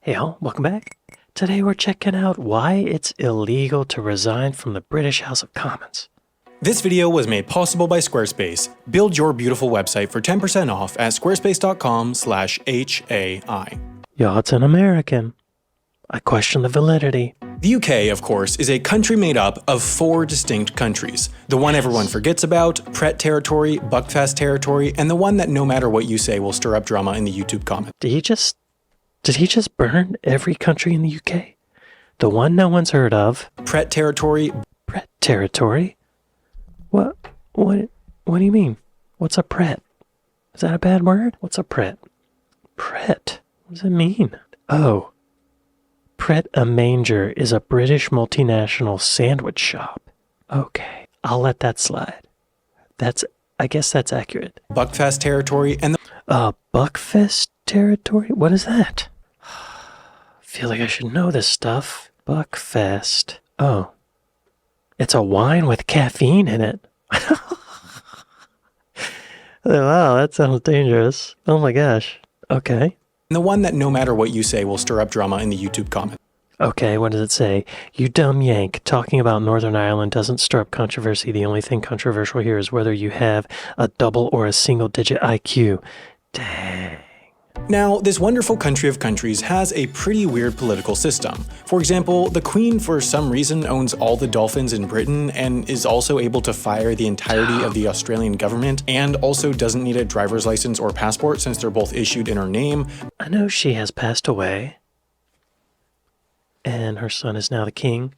Hey all, welcome back. Today we're checking out why it's illegal to resign from the British House of Commons. This video was made possible by Squarespace. Build your beautiful website for 10% off at squarespace.com/HAI. Y'all, it's an American. I question the validity. The UK, of course, is a country made up of 4 distinct countries. The one everyone forgets about, Pret territory, Buckfast territory, and the one that no matter what you say will stir up drama in the YouTube comments. Did he just burn every country in the UK? The one no one's heard of. Pret territory. Pret territory? What do you mean? What's a Pret? Is that a bad word? What's a Pret? Pret? What does it mean? Oh. Pret a Manger is a British multinational sandwich shop. Okay, I'll let that slide. I guess that's accurate. Buckfast territory and the Buckfast territory? What is that? I feel like I should know this stuff. Buckfast. Oh. It's a wine with caffeine in it. Wow, that sounds dangerous. Oh my gosh. Okay. the one that no matter what you say will stir up drama in the YouTube comments. Okay, what does it say? You dumb yank. Talking about Northern Ireland doesn't stir up controversy. The only thing controversial here is whether you have a double or a single-digit IQ. Dang. Now, this wonderful country of countries has a pretty weird political system. For example, the Queen for some reason owns all the dolphins in Britain and is also able to fire the entirety of the Australian government, and also doesn't need a driver's license or passport since they're both issued in her name. I know she has passed away, and her son is now the king,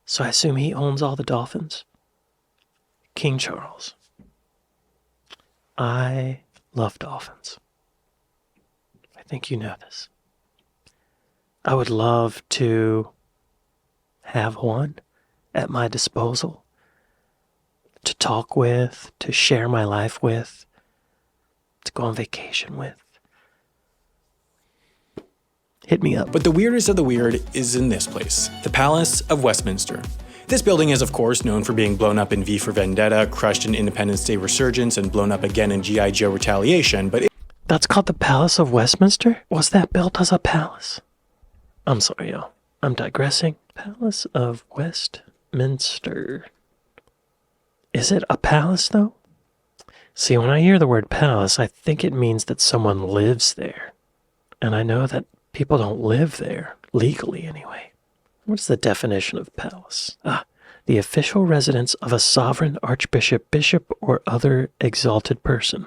so I assume he owns all the dolphins. King Charles. I love dolphins. I think you know this. I would love to have one at my disposal, to talk with, to share my life with, to go on vacation with. Hit me up. But the weirdest of the weird is in this place, the Palace of Westminster. This building is of course known for being blown up in V for Vendetta, crushed in Independence Day Resurgence, and blown up again in G.I. Joe Retaliation, but That's called the Palace of Westminster? Was that built as a palace? I'm sorry, y'all. I'm digressing. Palace of Westminster. Is it a palace, though? See, when I hear the word palace, I think it means that someone lives there. And I know that people don't live there, legally anyway. What's the definition of palace? The official residence of a sovereign, archbishop, bishop, or other exalted person.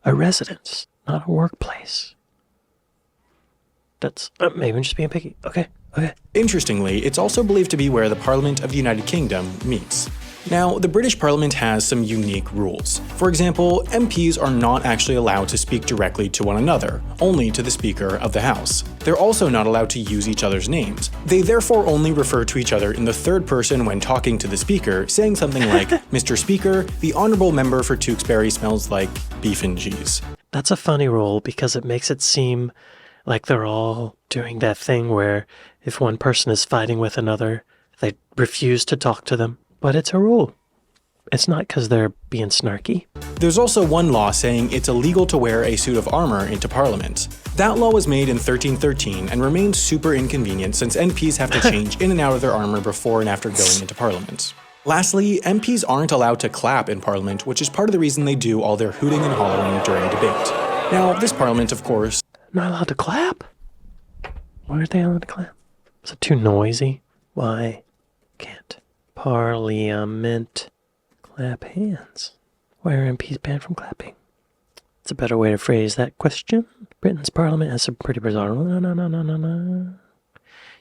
A residence, not a workplace. That's maybe I'm just being picky. Okay. interestingly, it's also believed to be where the Parliament of the United Kingdom meets. Now, the British Parliament has some unique rules. For example, MPs are not actually allowed to speak directly to one another, only to the Speaker of the House. They're also not allowed to use each other's names. They therefore only refer to each other in the third person when talking to the Speaker, saying something like, Mr. Speaker, the honourable member for Tewkesbury smells like beef and cheese. That's a funny rule because it makes it seem like they're all doing that thing where if one person is fighting with another, they refuse to talk to them. But it's a rule. It's not because they're being snarky. There's also one law saying it's illegal to wear a suit of armour into Parliament. That law was made in 1313 and remains super inconvenient since MPs have to change in and out of their armour before and after going into Parliament. Lastly, MPs aren't allowed to clap in Parliament, which is part of the reason they do all their hooting and hollering during debate. Now, this Parliament, of course, Not allowed to clap? Why aren't they allowed to clap? Is it too noisy? Why can't Parliament clap hands? Why are MPs banned from clapping? It's a better way to phrase that question. Britain's Parliament has some pretty bizarre... No.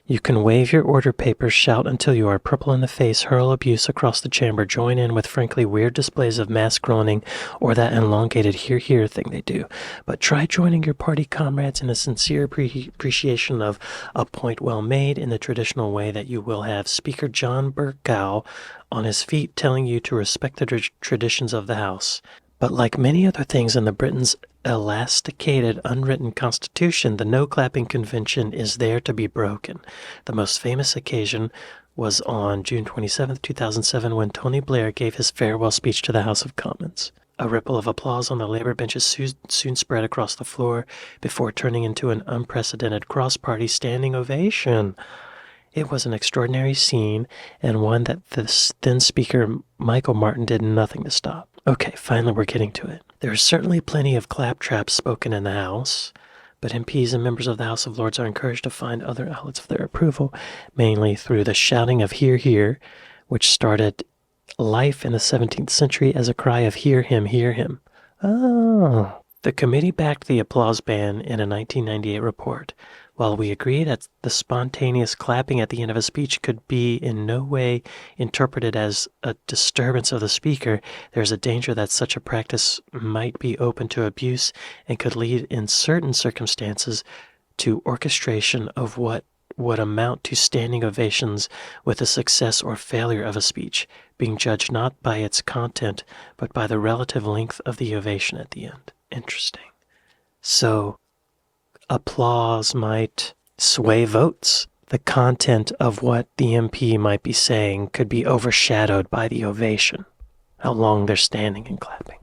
You can wave your order papers, shout until you are purple in the face, hurl abuse across the chamber, join in with frankly weird displays of mass groaning or that elongated hear thing they do. But try joining your party comrades in a sincere appreciation of a point well made in the traditional way that you will have Speaker John Bercow on his feet telling you to respect the traditions of the House. But like many other things in the Britain's elasticated, unwritten constitution, the no-clapping convention is there to be broken. The most famous occasion was on June 27, 2007, when Tony Blair gave his farewell speech to the House of Commons. A ripple of applause on the Labour benches soon spread across the floor before turning into an unprecedented cross-party standing ovation. It was an extraordinary scene, and one that the then Speaker Michael Martin did nothing to stop. Okay, finally we're getting to it. There is certainly plenty of claptrap spoken in the House, but MPs and members of the House of Lords are encouraged to find other outlets of their approval, mainly through the shouting of "Hear, hear," which started life in the 17th century as a cry of "Hear him, hear him." Oh. The committee backed the applause ban in a 1998 report. While we agree that the spontaneous clapping at the end of a speech could be in no way interpreted as a disturbance of the speaker, there's a danger that such a practice might be open to abuse and could lead in certain circumstances to orchestration of what would amount to standing ovations, with the success or failure of a speech being judged not by its content but by the relative length of the ovation at the end. Interesting. So applause might sway votes. The content of what the MP might be saying could be overshadowed by the ovation, how long they're standing and clapping.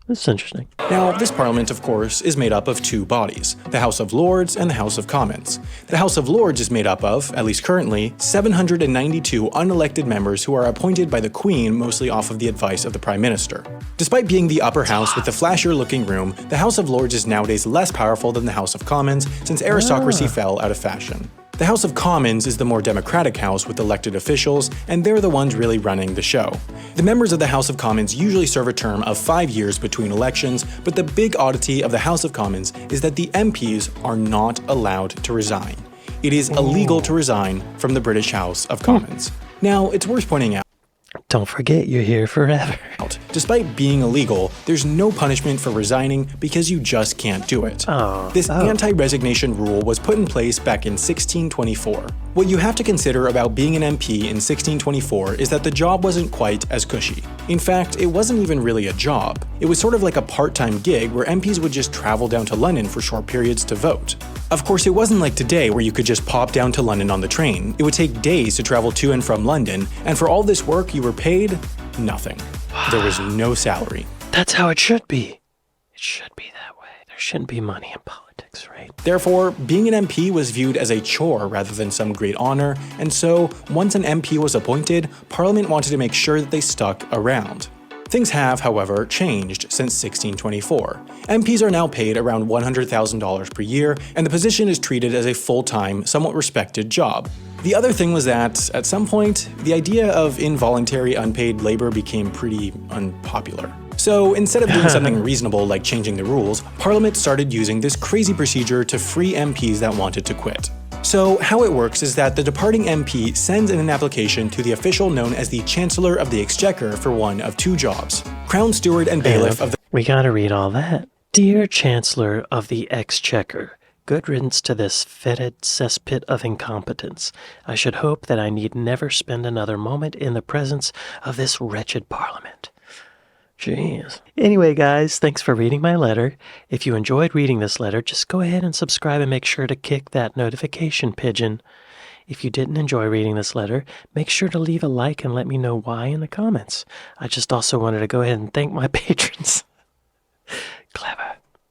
This is interesting. Now, this Parliament, of course, is made up of two bodies, the House of Lords and the House of Commons. The House of Lords is made up of, at least currently, 792 unelected members who are appointed by the Queen, mostly off of the advice of the Prime Minister. Despite being the upper house with the flashier-looking room, the House of Lords is nowadays less powerful than the House of Commons since aristocracy fell out of fashion. The House of Commons is the more democratic house with elected officials, and they're the ones really running the show. The members of the House of Commons usually serve a term of 5 years between elections, but the big oddity of the House of Commons is that the MPs are not allowed to resign. It is illegal to resign from the British House of Commons. Now, it's worth pointing out, don't forget, you're here forever. Despite being illegal, there's no punishment for resigning because you just can't do it. This anti-resignation rule was put in place back in 1624. What you have to consider about being an MP in 1624 is that the job wasn't quite as cushy. In fact, it wasn't even really a job. It was sort of like a part-time gig where MPs would just travel down to London for short periods to vote. Of course, it wasn't like today where you could just pop down to London on the train. It would take days to travel to and from London, and for all this work you were paid nothing. There was no salary. That's how it should be. It should be that way. There shouldn't be money in politics, right? Therefore, being an MP was viewed as a chore rather than some great honor, and so, once an MP was appointed, Parliament wanted to make sure that they stuck around. Things have, however, changed since 1624. MPs are now paid around $100,000 per year, and the position is treated as a full-time, somewhat respected job. The other thing was that, at some point, the idea of involuntary unpaid labor became pretty unpopular. So instead of doing something reasonable like changing the rules, Parliament started using this crazy procedure to free MPs that wanted to quit. So how it works is that the departing MP sends in an application to the official known as the Chancellor of the Exchequer for one of two jobs: Crown Steward and Bailiff of the— We gotta read all that. Dear Chancellor of the Exchequer, good riddance to this fetid cesspit of incompetence. I should hope that I need never spend another moment in the presence of this wretched Parliament. Jeez. Anyway, guys, thanks for reading my letter. If you enjoyed reading this letter, just go ahead and subscribe and make sure to kick that notification pigeon. If you didn't enjoy reading this letter, make sure to leave a like and let me know why in the comments. I just also wanted to go ahead and thank my patrons. Clever.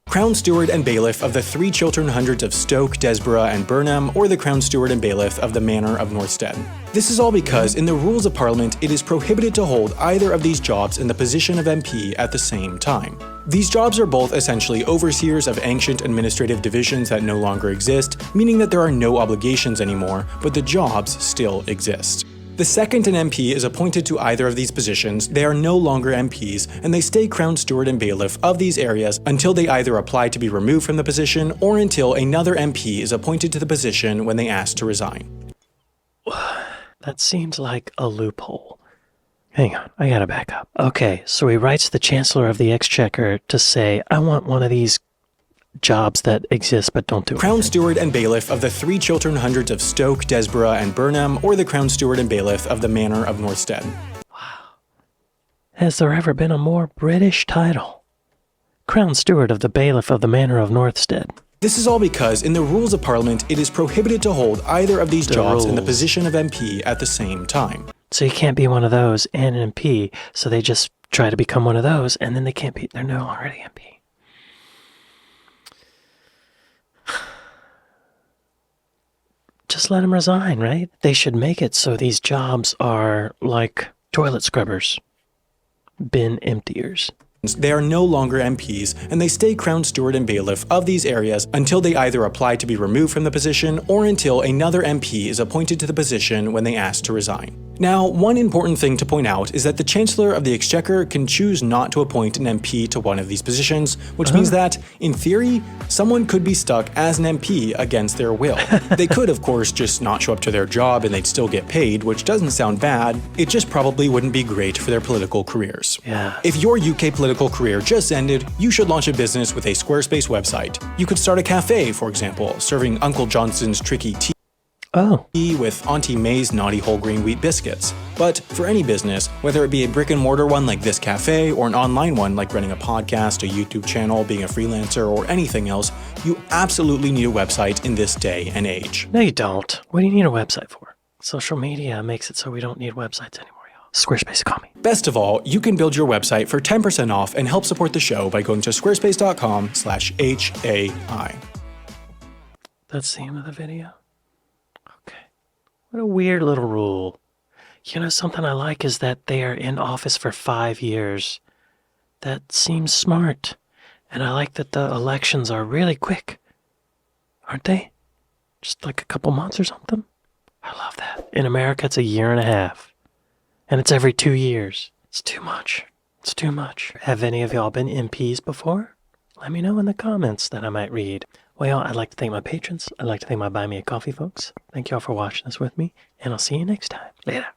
Crown Steward and Bailiff of the 3 Chiltern Hundreds of Stoke, Desborough, and Burnham, or the Crown Steward and Bailiff of the Manor of Northstead. This is all because, in the rules of Parliament, it is prohibited to hold either of these jobs in the position of MP at the same time. These jobs are both essentially overseers of ancient administrative divisions that no longer exist, meaning that there are no obligations anymore, but the jobs still exist. The second an MP is appointed to either of these positions, they are no longer MPs, and they stay Crown Steward and Bailiff of these areas until they either apply to be removed from the position or until another MP is appointed to the position when they ask to resign. That seems like a loophole. Hang on, I gotta back up. Okay, so he writes the Chancellor of the Exchequer to say, I want one of these jobs that exist but don't do Crown anything. Steward and Bailiff of the 3 Chiltern Hundreds of Stoke, Desborough, and Burnham, or the Crown Steward and Bailiff of the Manor of Northstead. Wow. Has there ever been a more British title? Crown Steward of the Bailiff of the Manor of Northstead. This is all because, in the rules of Parliament, it is prohibited to hold either of these jobs in the position of MP at the same time. So you can't be one of those and an MP, so they just try to become one of those, and then they can't be, they're no already MP. Just let them resign, right? They should make it so these jobs are like toilet scrubbers, bin emptiers. They are no longer MPs, and they stay Crown Steward and Bailiff of these areas until they either apply to be removed from the position or until another MP is appointed to the position when they ask to resign. Now, one important thing to point out is that the Chancellor of the Exchequer can choose not to appoint an MP to one of these positions, which means that, in theory, someone could be stuck as an MP against their will. They could, of course, just not show up to their job and they'd still get paid, which doesn't sound bad. It just probably wouldn't be great for their political careers. Yeah. If your UK political career just ended, you should launch a business with a Squarespace website. You could start a cafe, for example, serving Uncle Johnson's tricky tea with Auntie May's naughty whole grain wheat biscuits. But for any business, whether it be a brick and mortar one like this cafe or an online one like running a podcast, a YouTube channel, being a freelancer, or anything else, you absolutely need a website in this day and age. No, you don't. What do you need a website for? Social media makes it so we don't need websites anymore. Squarespace, call me. Best of all, you can build your website for 10% off and help support the show by going to squarespace.com/HAI. That's the end of the video? Okay. What a weird little rule. You know, something I like is that they are in office for 5 years. That seems smart. And I like that the elections are really quick. Aren't they? Just like a couple months or something? I love that. In America, it's a year and a half. And it's every 2 years. It's too much. It's too much. Have any of y'all been MPs before? Let me know in the comments that I might read. Well, I'd like to thank my patrons. I'd like to thank my Buy Me a Coffee folks. Thank y'all for watching this with me. And I'll see you next time. Later.